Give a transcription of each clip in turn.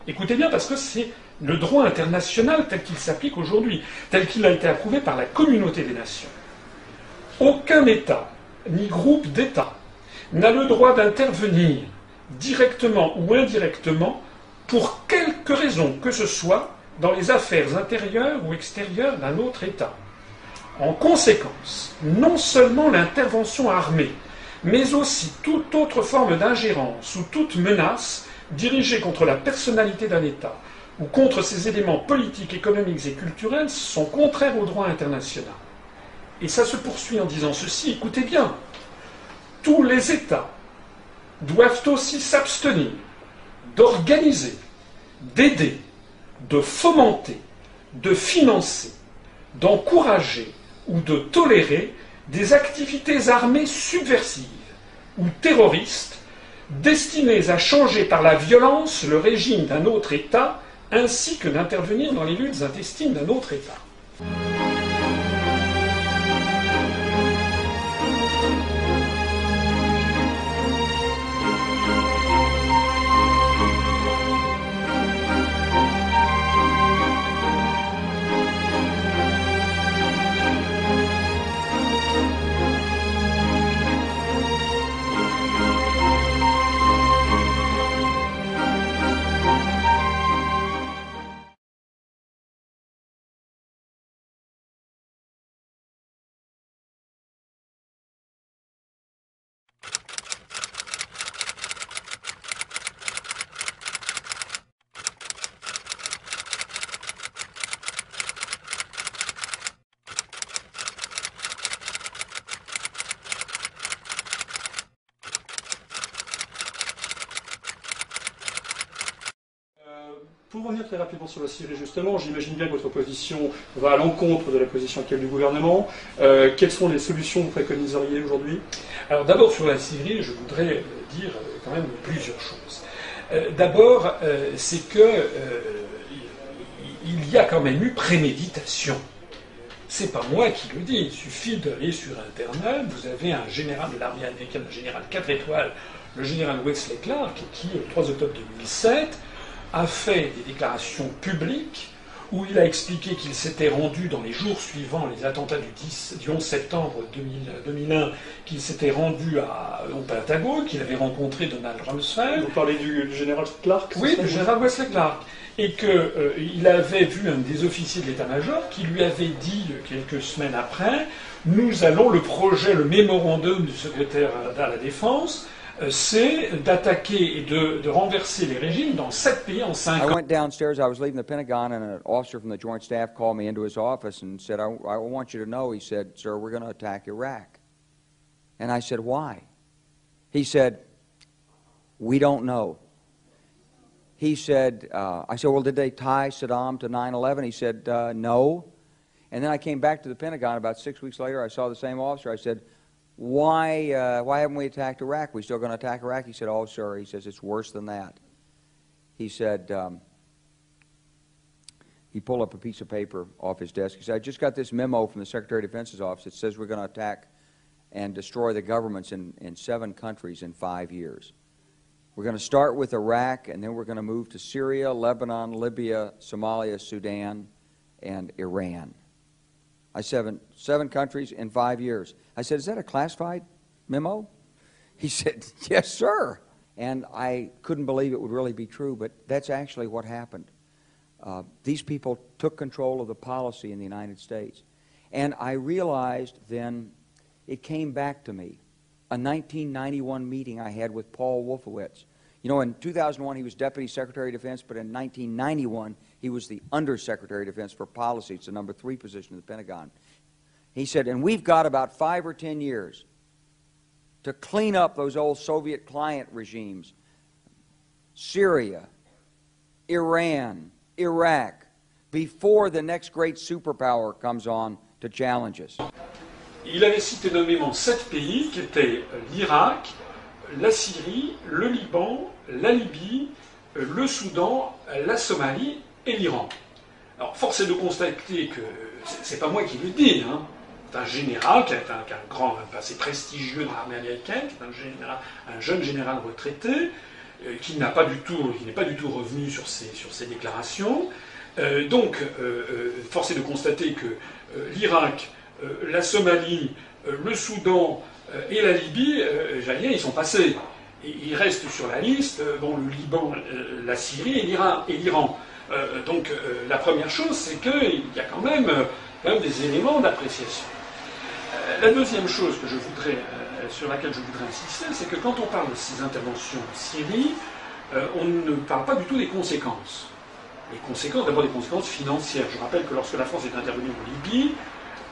Écoutez bien, parce que c'est le droit international tel qu'il s'applique aujourd'hui, tel qu'il a été approuvé par la communauté des nations. Aucun État, ni groupe d'États, n'a le droit d'intervenir directement ou indirectement, pour quelque raison que ce soit, dans les affaires intérieures ou extérieures d'un autre État. En conséquence, non seulement l'intervention armée, mais aussi toute autre forme d'ingérence ou toute menace dirigée contre la personnalité d'un État ou contre ses éléments politiques, économiques et culturels sont contraires au droit international. Et ça se poursuit en disant ceci, écoutez bien, tous les États doivent aussi s'abstenir d'organiser, d'aider, de fomenter, de financer, d'encourager ou de tolérer des activités armées subversives ou terroristes destinées à changer par la violence le régime d'un autre État ainsi que d'intervenir dans les luttes intestines d'un autre État. Pour revenir très rapidement sur la Syrie, justement, j'imagine bien que votre position va à l'encontre de la position actuelle du gouvernement. Quelles sont les solutions que vous préconiseriez aujourd'hui? Alors d'abord sur la Syrie, je voudrais dire quand même plusieurs choses. D'abord, c'est que il y a quand même eu préméditation. C'est pas moi qui le dis, il suffit d'aller sur Internet, vous avez un général de l'armée américaine, un général 4 étoiles, le général Wesley Clark, qui, le 3 octobre 2007, a fait des déclarations publiques où il a expliqué qu'il s'était rendu dans les jours suivants les attentats du 11 septembre 2001, qu'il s'était rendu au Pentagone, qu'il avait rencontré Donald Rumsfeld. Vous parlez du général Clark? Oui, du général Wesley Clark. Et qu'il avait vu un des officiers de l'état-major qui lui avait dit quelques semaines après, nous allons, le projet, le mémorandum du secrétaire à la Défense, c'est d'attaquer et de renverser les régimes dans 7 pays en 5 ans. I went downstairs, I was leaving the Pentagon, and an officer from the Joint Staff called me into his office and said, I want you to know, he said, sir, we're going to attack Iraq. And I said, why? He said, we don't know. He said, I said, well, did they tie Saddam to 9/11? He said, no. And then I came back to the Pentagon about 6 weeks later. I saw the same officer. I said, why haven't we attacked Iraq? We still going to attack Iraq? He said, oh, sir. He says, it's worse than that. He said, he pulled up a piece of paper off his desk. He said, I just got this memo from the Secretary of Defense's office. It says we're going to attack and destroy the governments in 7 countries in 5 years. We're going to start with Iraq, and then we're going to move to Syria, Lebanon, Libya, Somalia, Sudan, and Iran. I said, 7 countries in 5 years. I said, is that a classified memo? He said, yes, sir. And I couldn't believe it would really be true, but that's actually what happened. These people took control of the policy in the United States. And I realized then, it came back to me, a 1991 meeting I had with Paul Wolfowitz. You know, in 2001, he was Deputy Secretary of Defense, but in 1991, he was the Undersecretary of Defense for Policy. It's the number 3 position in the Pentagon. He said, and we've got about 5 or 10 years to clean up those old Soviet client regimes, Syria, Iran, Iraq, before the next great superpower comes on to challenge us. Il avait cité nommément 7 pays qui étaient l'Irak, la Syrie, le Liban, la Libye, le Soudan, la Somalie et l'Iran. Alors, force est de constater que c'est pas moi qui le dis, hein. C'est un général qui a un grand, assez prestigieux dans l'armée américaine, qui est un jeune général retraité, qui n'est pas du tout revenu sur ses déclarations. Force est de constater que l'Irak, la Somalie, le Soudan et la Libye, j'allais dire, ils sont passés. Et ils restent sur la liste, le Liban, la Syrie et l'Iran. La première chose, c'est qu'il y a quand même des éléments d'appréciation. La deuxième chose sur laquelle je voudrais insister, c'est que quand on parle de ces interventions en Syrie, on ne parle pas du tout des conséquences. Les conséquences, d'abord des conséquences financières. Je rappelle que lorsque la France est intervenue en Libye,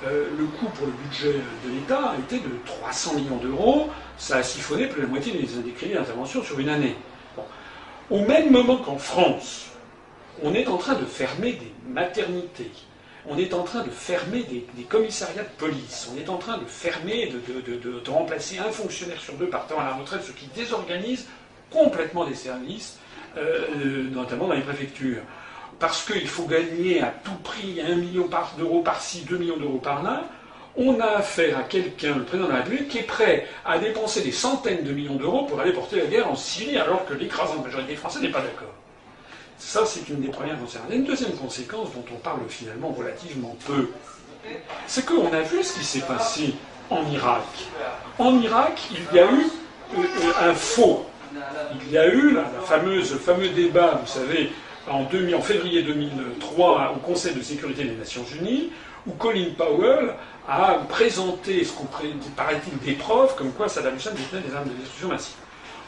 le coût pour le budget de l'État était de 300 millions d'euros. Ça a siphonné plus de la moitié des crédits d'intervention sur une année. Bon. Au même moment qu'en France, on est en train de fermer des maternités, on est en train de fermer des commissariats de police, on est en train de fermer, de remplacer un fonctionnaire sur deux partant à la retraite, ce qui désorganise complètement des services, notamment dans les préfectures. Parce qu'il faut gagner à tout prix 1 million d'euros par-ci, 2 millions d'euros par-là, on a affaire à quelqu'un, le président de la République, qui est prêt à dépenser des centaines de millions d'euros pour aller porter la guerre en Syrie, alors que l'écrasante majorité des Français n'est pas d'accord. Ça, c'est une des premières conséquences. Et une deuxième conséquence dont on parle finalement relativement peu, c'est qu'on a vu ce qui s'est passé en Irak. En Irak, il y a eu un faux. Il y a eu le fameux débat, vous savez, en février 2003 au Conseil de sécurité des Nations Unies, où Colin Powell a présenté ce qu'on paraît-il des preuves comme quoi Saddam Hussein détenait des armes de destruction massive.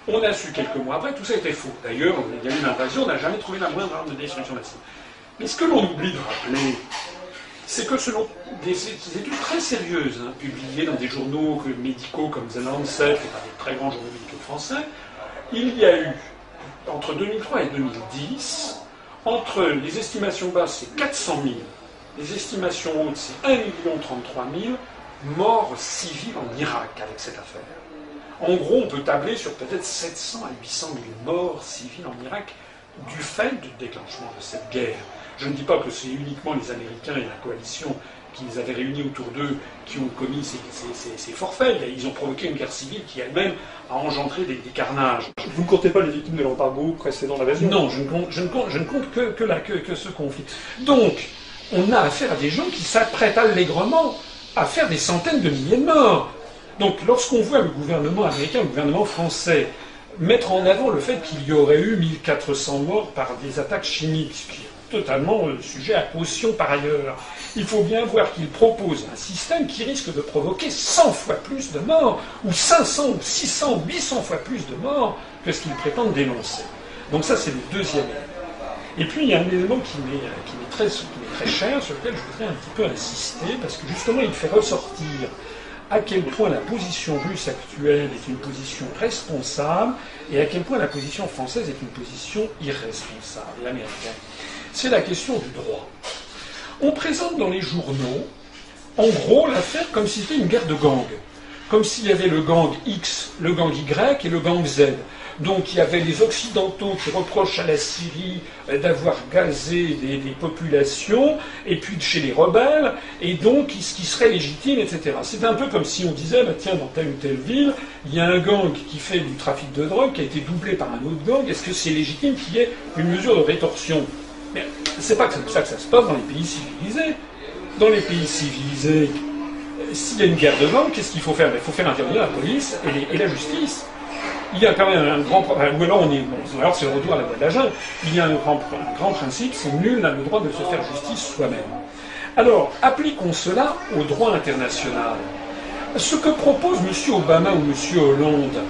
On a su quelques mois après que tout ça était faux. D'ailleurs, il y a eu une invasion, on n'a jamais trouvé la moindre arme de destruction massive. Mais ce que l'on oublie de rappeler, c'est que selon des études très sérieuses, publiées dans des journaux médicaux comme The Lancet, et par des très grands journaux médicaux français, il y a eu, entre 2003 et 2010, entre les estimations basses, c'est 400 000, les estimations hautes, c'est 1 033 000 morts civils en Irak avec cette affaire. En gros, on peut tabler sur peut-être 700 à 800 000 morts civils en Irak du fait du déclenchement de cette guerre. Je ne dis pas que c'est uniquement les Américains et la coalition qui les avaient réunis autour d'eux qui ont commis ces forfaits. Ils ont provoqué une guerre civile qui elle-même a engendré des carnages. Vous ne comptez pas les victimes de l'embargo précédant l'invasion? Non, je ne compte que ce conflit. Donc, on a affaire à des gens qui s'apprêtent allègrement à faire des centaines de milliers de morts. Donc, lorsqu'on voit le gouvernement américain, le gouvernement français, mettre en avant le fait qu'il y aurait eu 1400 morts par des attaques chimiques, ce qui est totalement sujet à caution par ailleurs, il faut bien voir qu'il propose un système qui risque de provoquer 100 fois plus de morts, ou 500, ou 600, ou 800 fois plus de morts que ce qu'ils prétendent dénoncer. Donc ça, c'est le deuxième élément. Et puis, il y a un élément qui m'est très cher, sur lequel je voudrais un petit peu insister, parce que justement, il fait ressortir à quel point la position russe actuelle est une position responsable et à quel point la position française est une position irresponsable, l'américaine. C'est la question du droit. On présente dans les journaux, en gros, l'affaire comme si c'était une guerre de gangs. Comme s'il y avait le gang X, le gang Y et le gang Z. Donc il y avait les Occidentaux qui reprochent à la Syrie d'avoir gazé des populations, et puis chez les rebelles, et donc ce qui serait légitime, etc. C'est un peu comme si on disait, bah, tiens, dans telle ou telle ville, il y a un gang qui fait du trafic de drogue, qui a été doublé par un autre gang, est-ce que c'est légitime qu'il y ait une mesure de rétorsion? Mais c'est pas comme ça que ça se passe dans les pays civilisés. Dans les pays civilisés, s'il y a une guerre de gang, qu'est-ce qu'il faut faire? Il faut faire intervenir la police et la justice. Il y a quand même un grand problème. Alors c'est le retour à la loi de la jungle. Il y a un grand principe, c'est nul n'a le droit de se faire justice soi-même. Alors, appliquons cela au droit international. Ce que propose M. Obama ou M. Hollande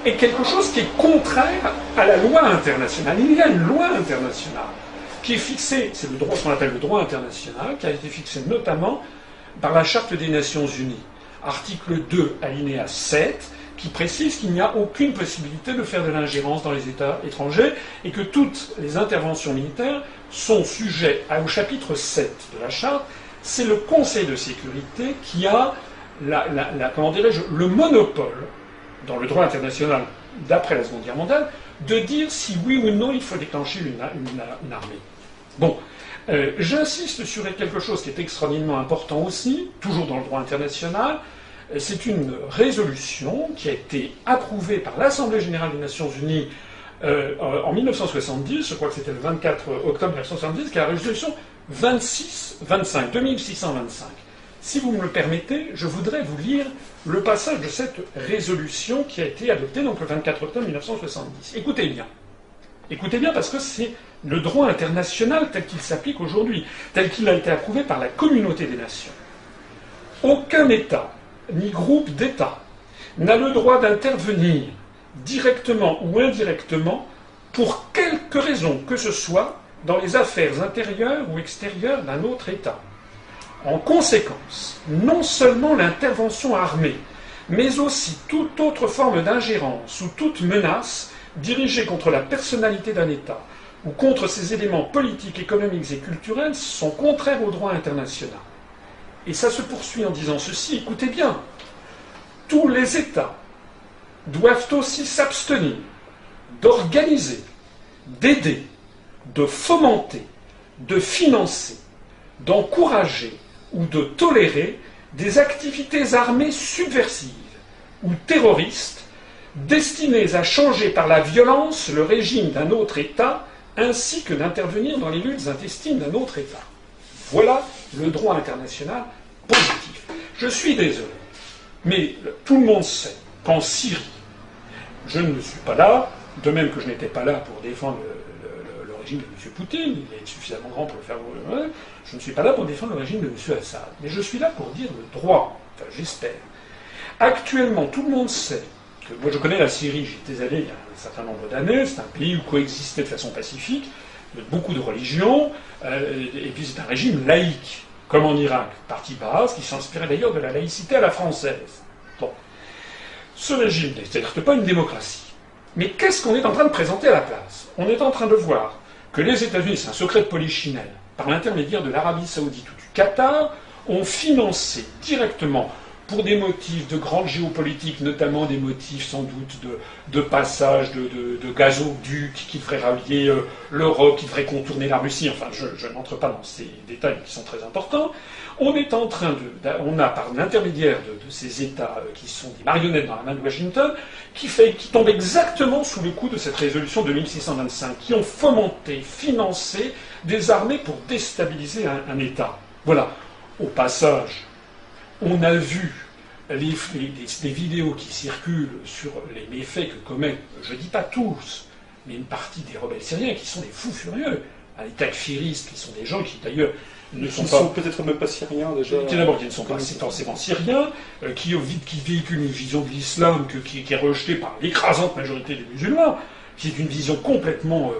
est quelque chose qui est contraire à la loi internationale. Il y a une loi internationale qui est fixée, c'est le droit, ce qu'on appelle le droit international, qui a été fixé notamment par la Charte des Nations Unies. Article 2, alinéa 7, qui précise qu'il n'y a aucune possibilité de faire de l'ingérence dans les États étrangers et que toutes les interventions militaires sont sujettes au chapitre 7 de la Charte. C'est le Conseil de sécurité qui a le monopole, dans le droit international d'après la Seconde Guerre mondiale, de dire si oui ou non il faut déclencher une armée. Bon, j'insiste sur quelque chose qui est extraordinairement important aussi, toujours dans le droit international. C'est une résolution qui a été approuvée par l'Assemblée générale des Nations unies en 1970, je crois que c'était le 24 octobre 1970, qui est la résolution 2625. Si vous me le permettez, je voudrais vous lire le passage de cette résolution qui a été adoptée donc le 24 octobre 1970. Écoutez bien. Écoutez bien parce que c'est le droit international tel qu'il s'applique aujourd'hui, tel qu'il a été approuvé par la communauté des nations. Aucun État, ni groupe d'États, n'a le droit d'intervenir directement ou indirectement pour quelque raison que ce soit dans les affaires intérieures ou extérieures d'un autre État. En conséquence, non seulement l'intervention armée, mais aussi toute autre forme d'ingérence ou toute menace dirigée contre la personnalité d'un État ou contre ses éléments politiques, économiques et culturels sont contraires au droit international. Et ça se poursuit en disant ceci, écoutez bien, tous les États doivent aussi s'abstenir d'organiser, d'aider, de fomenter, de financer, d'encourager ou de tolérer des activités armées subversives ou terroristes destinées à changer par la violence le régime d'un autre État ainsi que d'intervenir dans les luttes intestines d'un autre État. Voilà le droit international positif. Je suis désolé, mais tout le monde sait qu'en Syrie, je ne suis pas là, de même que je n'étais pas là pour défendre le régime de M. Poutine, il est suffisamment grand pour le faire. Je ne suis pas là pour défendre le régime de M. Assad, mais je suis là pour dire le droit, enfin j'espère. Actuellement, tout le monde sait que moi je connais la Syrie, j'y étais allé il y a un certain nombre d'années, c'est un pays où coexistait de façon pacifique beaucoup de religions, et puis c'est un régime laïque, comme en Irak, parti basse, qui s'inspirait d'ailleurs de la laïcité à la française. Bon. Ce régime n'est certes pas une démocratie. Mais qu'est-ce qu'on est en train de présenter à la place? On est en train de voir que les États-Unis, c'est un secret de polichinelle, par l'intermédiaire de l'Arabie Saoudite ou du Qatar, ont financé directement, pour des motifs de grande géopolitique, notamment des motifs sans doute de passage de gazoducs qui feraient rallier l'Europe, qui feraient contourner la Russie, enfin je n'entre pas dans ces détails qui sont très importants, on est en train on a par l'intermédiaire de ces États qui sont des marionnettes dans la main de Washington, qui tombent exactement sous le coup de cette résolution de 1625, qui ont fomenté, financé des armées pour déstabiliser un État. Voilà. Au passage, on a vu des vidéos qui circulent sur les méfaits que commettent, je ne dis pas tous, mais une partie des rebelles syriens qui sont des fous furieux, les takfiristes, qui sont des gens qui d'ailleurs ne sont pas... peut-être même pas syriens déjà. D'abord, qui ne sont pas forcément syriens, qui véhiculent une vision de l'islam qui est rejetée par l'écrasante majorité des musulmans, qui est une vision complètement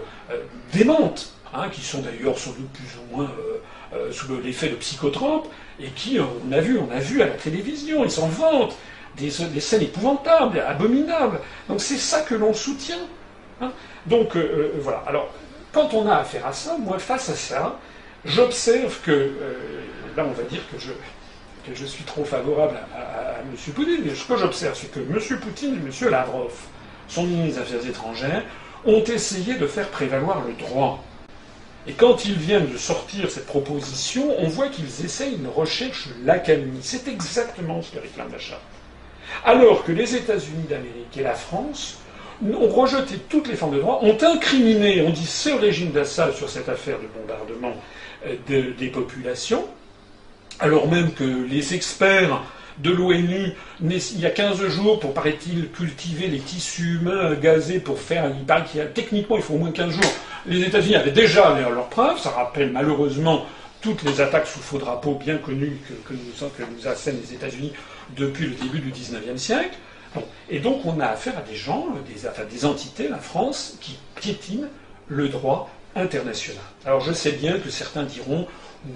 démente, qui sont d'ailleurs sans doute plus ou moins sous l'effet de psychotropes, et qui, on a vu à la télévision, ils s'en vantent, des scènes épouvantables, abominables. Donc c'est ça que l'on soutient. Donc voilà. Alors, quand on a affaire à ça, moi, face à ça, j'observe que, là on va dire que je suis trop favorable à M. Poutine, mais ce que j'observe, c'est que M. Poutine et M. Lavrov, son ministre des Affaires étrangères, ont essayé de faire prévaloir le droit. Et quand ils viennent de sortir cette proposition, on voit qu'ils essayent une recherche l'accalmie. C'est exactement ce que réclame la Charte. Alors que les États-Unis d'Amérique et la France ont rejeté toutes les formes de droit, ont incriminé, on dit c'est le régime d'Assad sur cette affaire de bombardement des populations, alors même que les experts de l'ONU, il y a 15 jours, pour, paraît-il, cultiver les tissus humains gazés pour faire... Il paraît techniquement, il faut au moins 15 jours. Les États-Unis avaient déjà leurs preuves. Ça rappelle malheureusement toutes les attaques sous faux drapeau bien connues que nous assènent les États-Unis depuis le début du XIXe siècle. Bon. Et donc on a affaire à des gens, des entités, la France, qui piétinent le droit international. Alors je sais bien que certains diront...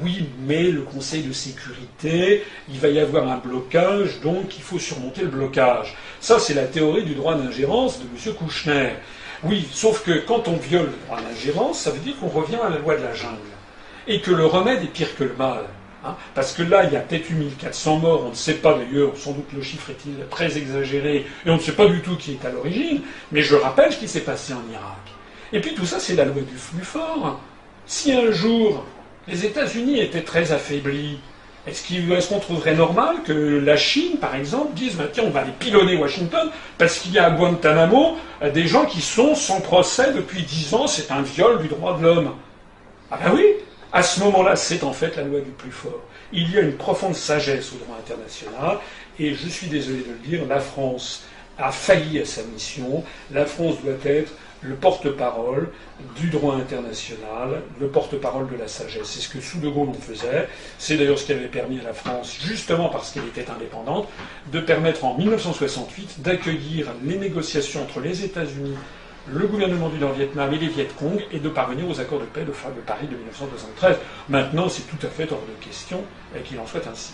Oui, mais le Conseil de sécurité, il va y avoir un blocage, donc il faut surmonter le blocage. Ça, c'est la théorie du droit d'ingérence de M. Kouchner. Oui, sauf que quand on viole le droit d'ingérence, ça veut dire qu'on revient à la loi de la jungle. Et que le remède est pire que le mal. Parce que là, il y a peut-être 1400 morts, on ne sait pas d'ailleurs, sans doute le chiffre est-il très exagéré, et on ne sait pas du tout qui est à l'origine, mais je rappelle ce qui s'est passé en Irak. Et puis tout ça, c'est la loi du flux fort. Si un jour... les États-Unis étaient très affaiblis, Est-ce qu'on trouverait normal que la Chine, par exemple, dise tiens, on va aller pilonner Washington parce qu'il y a à Guantanamo des gens qui sont sans procès depuis 10 ans, c'est un viol du droit de l'homme. Ah ben oui, à ce moment-là, c'est en fait la loi du plus fort. Il y a une profonde sagesse au droit international, et je suis désolé de le dire, la France a failli à sa mission. La France doit être le porte-parole du droit international, le porte-parole de la sagesse. C'est ce que sous De Gaulle on faisait. C'est d'ailleurs ce qui avait permis à la France, justement parce qu'elle était indépendante, de permettre en 1968 d'accueillir les négociations entre les États-Unis, le gouvernement du Nord-Vietnam et les Viet Cong, et de parvenir aux accords de paix de Paris de 1973. Maintenant, c'est tout à fait hors de question qu'il en soit ainsi.